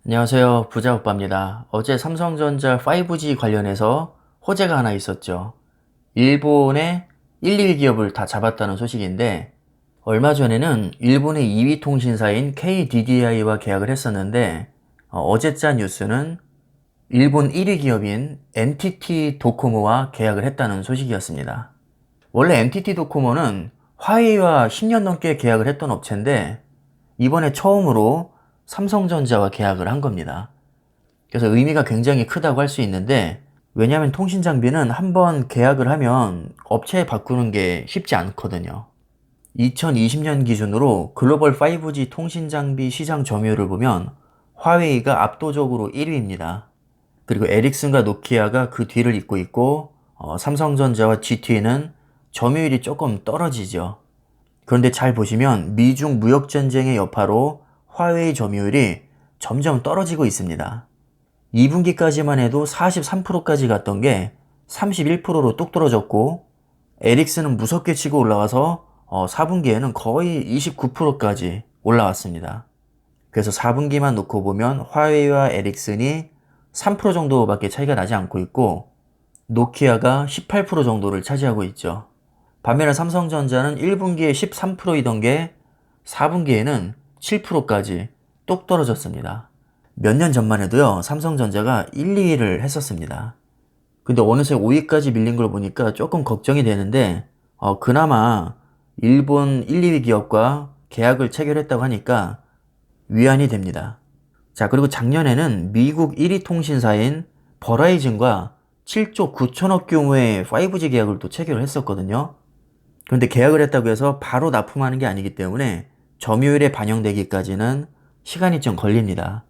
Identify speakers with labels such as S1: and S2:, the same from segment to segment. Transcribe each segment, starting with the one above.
S1: 안녕하세요. 부자오빠입니다. 어제 삼성전자 5G 관련해서 호재가 하나 있었죠. 일본의 1, 2위 기업을 다 잡았다는 소식인데, 얼마 전에는 일본의 2위 통신사인 KDDI와 계약을 했었는데, 어제 짠 뉴스는 일본 1위 기업인 NTT 도코모와 계약을 했다는 소식이었습니다. 원래 NTT 도코모는 화웨이와 10년 넘게 계약을 했던 업체인데, 이번에 처음으로 삼성전자와 계약을 한 겁니다. 그래서 의미가 굉장히 크다고 할 수 있는데, 왜냐하면 통신 장비는 한번 계약을 하면 업체 바꾸는 게 쉽지 않거든요. 2020년 기준으로 글로벌 5G 통신 장비 시장 점유율을 보면 화웨이가 압도적으로 1위입니다. 그리고 에릭슨과 노키아가 그 뒤를 잇고 있고, 삼성전자와 GT는 점유율이 조금 떨어지죠. 그런데 잘 보시면 미중 무역 전쟁의 여파로 화웨이 점유율이 점점 떨어지고 있습니다. 2분기까지만 해도 43%까지 갔던 게 31%로 뚝 떨어졌고, 에릭슨은 무섭게 치고 올라와서 4분기에는 거의 29%까지 올라왔습니다. 그래서 4분기만 놓고 보면 화웨이와 에릭슨이 3% 정도밖에 차이가 나지 않고 있고, 노키아가 18% 정도를 차지하고 있죠. 반면에 삼성전자는 1분기에 13%이던 게 4분기에는 7%까지 뚝 떨어졌습니다. 몇 년 전만 해도요, 삼성전자가 1, 2위를 했었습니다. 근데 어느새 5위까지 밀린 걸 보니까 조금 걱정이 되는데, 그나마 일본 1, 2위 기업과 계약을 체결했다고 하니까 위안이 됩니다. 자, 그리고 작년에는 미국 1위 통신사인 버라이즌과 7조 9천억 규모의 5G 계약을 또 체결을 했었거든요. 그런데 계약을 했다고 해서 바로 납품하는 게 아니기 때문에 점유율에 반영되기까지는 시간이 좀 걸립니다.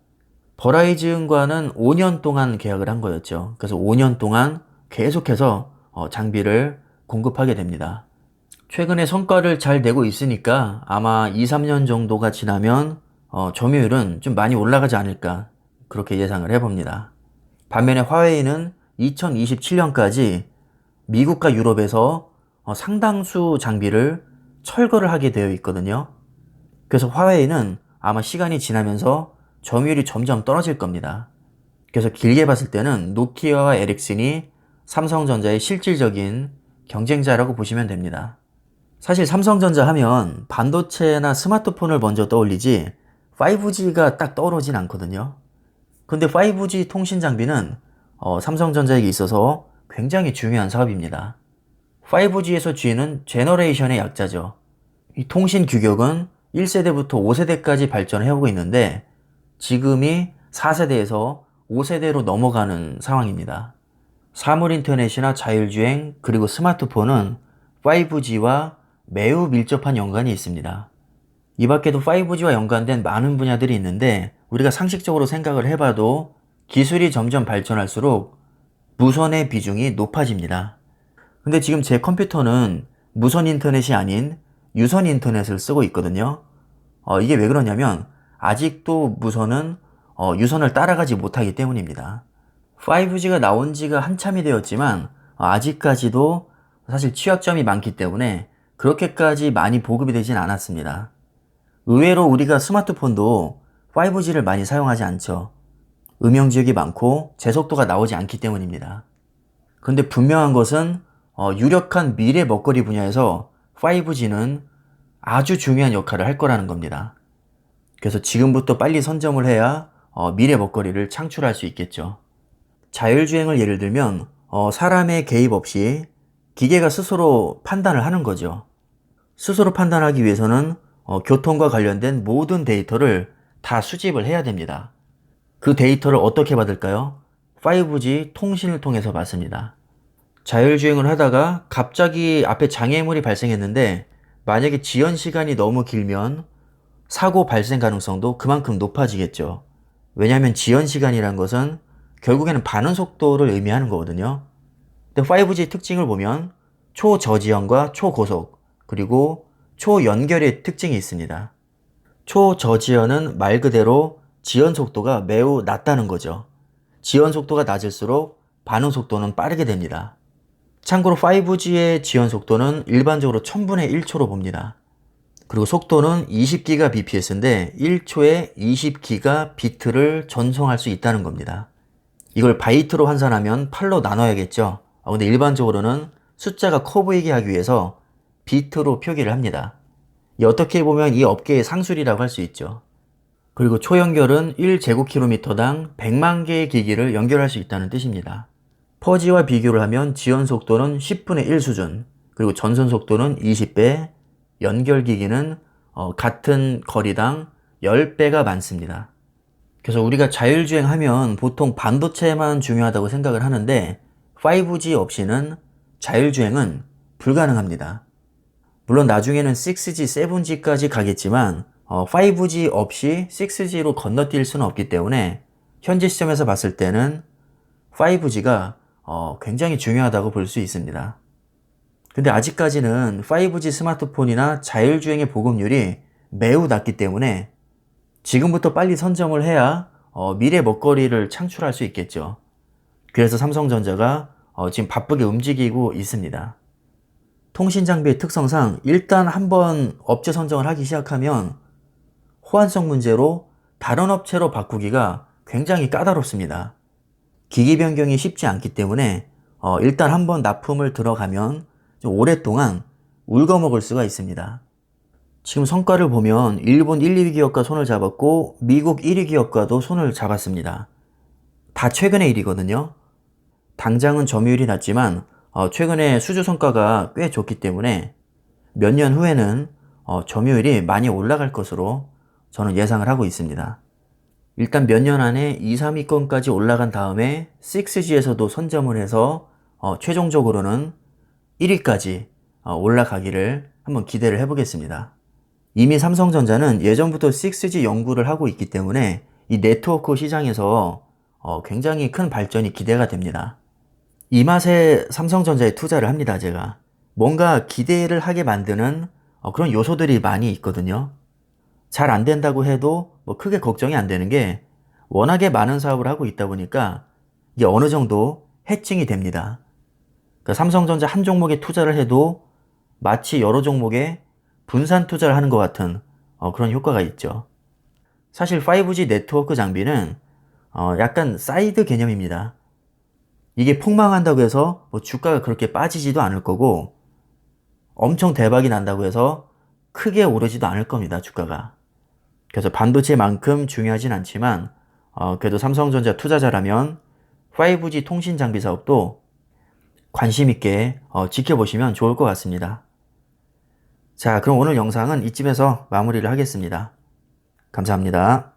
S1: 버라이즌과는 5년 동안 계약을 한 거였죠. 그래서 5년 동안 계속해서 장비를 공급하게 됩니다. 최근에 성과를 잘 내고 있으니까 아마 2, 3년 정도가 지나면 점유율은 좀 많이 올라가지 않을까 그렇게 예상을 해봅니다. 반면에 화웨이는 2027년까지 미국과 유럽에서 상당수 장비를 철거를 하게 되어 있거든요. 그래서 화웨이는 아마 시간이 지나면서 점유율이 점점 떨어질 겁니다. 그래서 길게 봤을 때는 노키아와 에릭슨이 삼성전자의 실질적인 경쟁자라고 보시면 됩니다. 사실 삼성전자 하면 반도체나 스마트폰을 먼저 떠올리지 5G가 딱 떠오르진 않거든요. 근데 5G 통신 장비는 삼성전자에게 있어서 굉장히 중요한 사업입니다. 5G에서 G는 제너레이션의 약자죠. 이 통신 규격은 1세대부터 5세대까지 발전해오고 있는데 지금이 4세대에서 5세대로 넘어가는 상황입니다. 사물 인터넷이나 자율주행 그리고 스마트폰은 5G와 매우 밀접한 연관이 있습니다. 이 밖에도 5G와 연관된 많은 분야들이 있는데 우리가 상식적으로 생각을 해봐도 기술이 점점 발전할수록 무선의 비중이 높아집니다. 근데 지금 제 컴퓨터는 무선 인터넷이 아닌 유선 인터넷을 쓰고 있거든요. 이게 왜 그러냐면 아직도 무선은 유선을 따라가지 못하기 때문입니다. 5G가 나온 지가 한참이 되었지만 아직까지도 사실 취약점이 많기 때문에 그렇게까지 많이 보급이 되진 않았습니다. 의외로 우리가 스마트폰도 5G를 많이 사용하지 않죠. 음영 지역이 많고 제속도가 나오지 않기 때문입니다. 근데 분명한 것은 유력한 미래 먹거리 분야에서 5G는 아주 중요한 역할을 할 거라는 겁니다. 그래서 지금부터 빨리 선점을 해야 미래 먹거리를 창출할 수 있겠죠. 자율주행을 예를 들면 사람의 개입 없이 기계가 스스로 판단을 하는 거죠. 스스로 판단하기 위해서는 교통과 관련된 모든 데이터를 다 수집을 해야 됩니다. 그 데이터를 어떻게 받을까요? 5G 통신을 통해서 받습니다. 자율주행을 하다가 갑자기 앞에 장애물이 발생했는데 만약에 지연 시간이 너무 길면 사고 발생 가능성도 그만큼 높아지겠죠. 왜냐하면 지연 시간이란 것은 결국에는 반응 속도를 의미하는 거거든요. 근데 5G 특징을 보면 초저지연과 초고속 그리고 초연결의 특징이 있습니다. 초저지연은 말 그대로 지연 속도가 매우 낮다는 거죠. 지연 속도가 낮을수록 반응 속도는 빠르게 됩니다. 참고로 5G의 지연 속도는 일반적으로 1000분의 1초로 봅니다. 그리고 속도는 20기가 bps인데 1초에 20기가 비트를 전송할 수 있다는 겁니다. 이걸 바이트로 환산하면 8로 나눠야겠죠. 근데 일반적으로는 숫자가 커 보이게 하기 위해서 비트로 표기를 합니다. 어떻게 보면 이 업계의 상술이라고 할 수 있죠. 그리고 초연결은 1제곱킬로미터당 100만 개의 기기를 연결할 수 있다는 뜻입니다. 퍼지와 비교를 하면 지연 속도는 10분의 1 수준, 그리고 전송 속도는 20배, 연결 기기는 같은 거리당 10배가 많습니다. 그래서 우리가 자율주행하면 보통 반도체만 중요하다고 생각을 하는데 5G 없이는 자율주행은 불가능합니다. 물론 나중에는 6G, 7G까지 가겠지만 5G 없이 6G로 건너뛸 수는 없기 때문에 현재 시점에서 봤을 때는 5G가 굉장히 중요하다고 볼 수 있습니다. 근데 아직까지는 5G 스마트폰이나 자율주행의 보급률이 매우 낮기 때문에 지금부터 빨리 선점을 해야 미래 먹거리를 창출할 수 있겠죠. 그래서 삼성전자가 지금 바쁘게 움직이고 있습니다. 통신 장비의 특성상 일단 한번 업체 선정을 하기 시작하면 호환성 문제로 다른 업체로 바꾸기가 굉장히 까다롭습니다. 기기 변경이 쉽지 않기 때문에 일단 한번 납품을 들어가면 좀 오랫동안 울거먹을 수가 있습니다. 지금 성과를 보면 일본 1, 2위 기업과 손을 잡았고 미국 1위 기업과도 손을 잡았습니다. 다 최근의 일이거든요. 당장은 점유율이 낮지만 최근에 수주 성과가 꽤 좋기 때문에 몇 년 후에는 점유율이 많이 올라갈 것으로 저는 예상을 하고 있습니다. 일단 몇 년 안에 2, 3위권까지 올라간 다음에 6G에서도 선점을 해서 최종적으로는 1위까지 올라가기를 한번 기대를 해보겠습니다. 이미 삼성전자는 예전부터 6G 연구를 하고 있기 때문에 이 네트워크 시장에서 굉장히 큰 발전이 기대가 됩니다. 이 맛에 삼성전자에 투자를 합니다, 제가. 뭔가 기대를 하게 만드는 그런 요소들이 많이 있거든요. 잘 안 된다고 해도 뭐 크게 걱정이 안 되는 게 워낙에 많은 사업을 하고 있다 보니까 이게 어느 정도 해칭이 됩니다. 그러니까 삼성전자 한 종목에 투자를 해도 마치 여러 종목에 분산 투자를 하는 것 같은 그런 효과가 있죠. 사실 5G 네트워크 장비는 약간 사이드 개념입니다. 이게 폭망한다고 해서 뭐 주가가 그렇게 빠지지도 않을 거고 엄청 대박이 난다고 해서 크게 오르지도 않을 겁니다, 주가가. 그래서 반도체만큼 중요하진 않지만 그래도 삼성전자 투자자라면 5G 통신 장비 사업도 관심 있게 지켜보시면 좋을 것 같습니다. 자, 그럼 오늘 영상은 이쯤에서 마무리를 하겠습니다. 감사합니다.